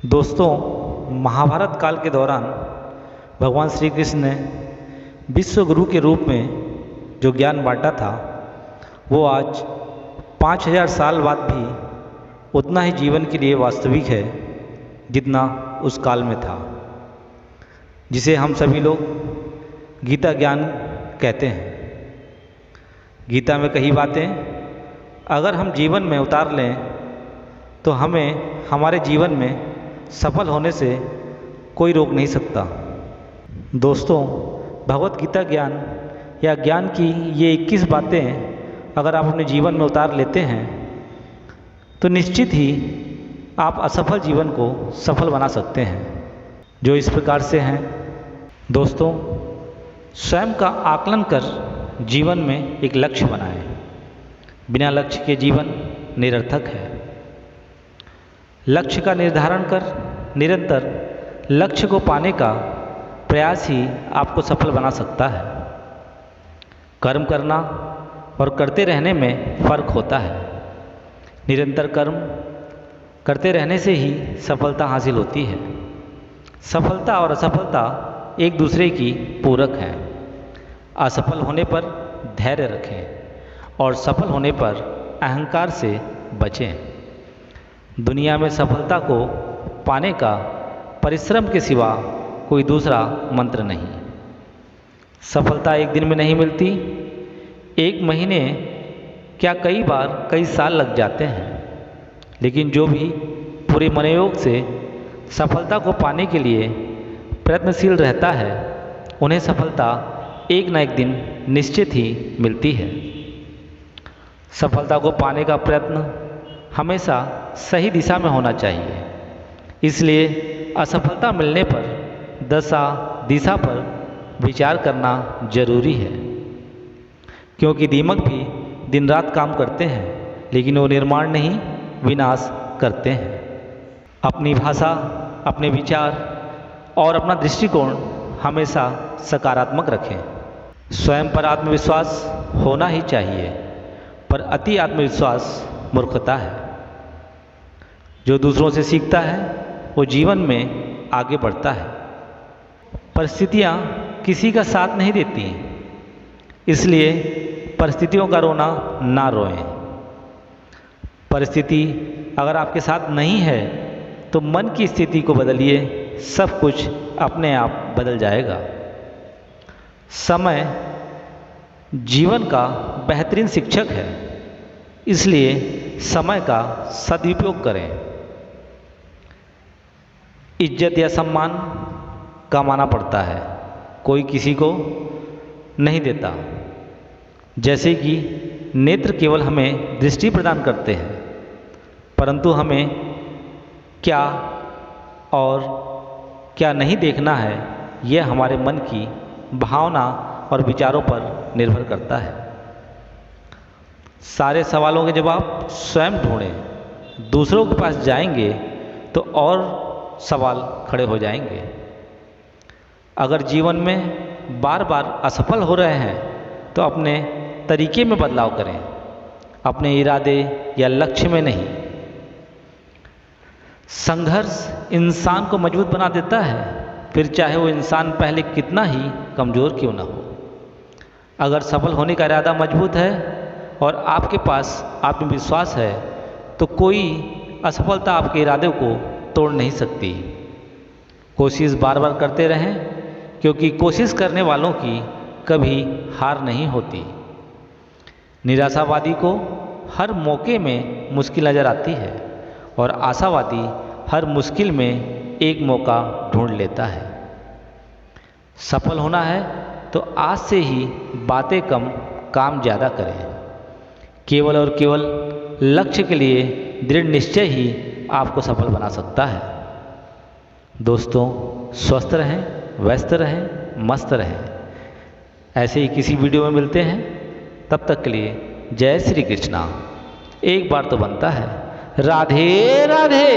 दोस्तों, महाभारत काल के दौरान भगवान श्री कृष्ण ने विश्व गुरु के रूप में जो ज्ञान बांटा था वो आज 5000 साल बाद भी उतना ही जीवन के लिए वास्तविक है जितना उस काल में था, जिसे हम सभी लोग गीता ज्ञान कहते हैं। गीता में कई बातें अगर हम जीवन में उतार लें तो हमें हमारे जीवन में सफल होने से कोई रोक नहीं सकता। दोस्तों, भगवत गीता ज्ञान या ज्ञान की ये 21 बातें अगर आप अपने जीवन में उतार लेते हैं तो निश्चित ही आप असफल जीवन को सफल बना सकते हैं, जो इस प्रकार से हैं। दोस्तों, स्वयं का आकलन कर जीवन में एक लक्ष्य बनाएं। बिना लक्ष्य के जीवन निरर्थक है। लक्ष्य का निर्धारण कर निरंतर लक्ष्य को पाने का प्रयास ही आपको सफल बना सकता है। कर्म करना और करते रहने में फ़र्क होता है। निरंतर कर्म करते रहने से ही सफलता हासिल होती है। सफलता और असफलता एक दूसरे की पूरक हैं। असफल होने पर धैर्य रखें और सफल होने पर अहंकार से बचें। दुनिया में सफलता को पाने का परिश्रम के सिवा कोई दूसरा मंत्र नहीं। सफलता एक दिन में नहीं मिलती, एक महीने क्या कई बार कई साल लग जाते हैं, लेकिन जो भी पूरे मनोयोग से सफलता को पाने के लिए प्रयत्नशील रहता है उन्हें सफलता एक न एक दिन निश्चित ही मिलती है। सफलता को पाने का प्रयत्न हमेशा सही दिशा में होना चाहिए। इसलिए असफलता मिलने पर दशा दिशा पर विचार करना जरूरी है, क्योंकि दीमक भी दिन रात काम करते हैं लेकिन वो निर्माण नहीं विनाश करते हैं। अपनी भाषा, अपने विचार और अपना दृष्टिकोण हमेशा सकारात्मक रखें। स्वयं पर आत्मविश्वास होना ही चाहिए, पर अति आत्मविश्वास मूर्खता है। जो दूसरों से सीखता है वो जीवन में आगे बढ़ता है। परिस्थितियाँ किसी का साथ नहीं देती, इसलिए परिस्थितियों का रोना ना रोएं। परिस्थिति अगर आपके साथ नहीं है तो मन की स्थिति को बदलिए, सब कुछ अपने आप बदल जाएगा। समय जीवन का बेहतरीन शिक्षक है, इसलिए समय का सदुपयोग करें। इज्जत या सम्मान कमाना पड़ता है, कोई किसी को नहीं देता। जैसे कि नेत्र केवल हमें दृष्टि प्रदान करते हैं, परंतु हमें क्या और क्या नहीं देखना है यह हमारे मन की भावना और विचारों पर निर्भर करता है। सारे सवालों के जवाब स्वयं ढूंढें। दूसरों के पास जाएंगे तो और सवाल खड़े हो जाएंगे। अगर जीवन में बार बार असफल हो रहे हैं तो अपने तरीके में बदलाव करें, अपने इरादे या लक्ष्य में नहीं। संघर्ष इंसान को मजबूत बना देता है, फिर चाहे वो इंसान पहले कितना ही कमज़ोर क्यों ना हो। अगर सफल होने का इरादा मजबूत है और आपके पास आत्मविश्वास है तो कोई असफलता आपके इरादे को तोड़ नहीं सकती। कोशिश बार बार करते रहें, क्योंकि कोशिश करने वालों की कभी हार नहीं होती। निराशावादी को हर मौके में मुश्किल नज़र आती है और आशावादी हर मुश्किल में एक मौका ढूंढ लेता है। सफल होना है तो आज से ही बातें कम काम ज़्यादा करें। केवल और केवल लक्ष्य के लिए दृढ़ निश्चय ही आपको सफल बना सकता है। दोस्तों, स्वस्थ रहें, व्यस्त रहें, मस्त रहें। ऐसे ही किसी वीडियो में मिलते हैं, तब तक के लिए जय श्री कृष्णा। एक बार तो बनता है राधे राधे।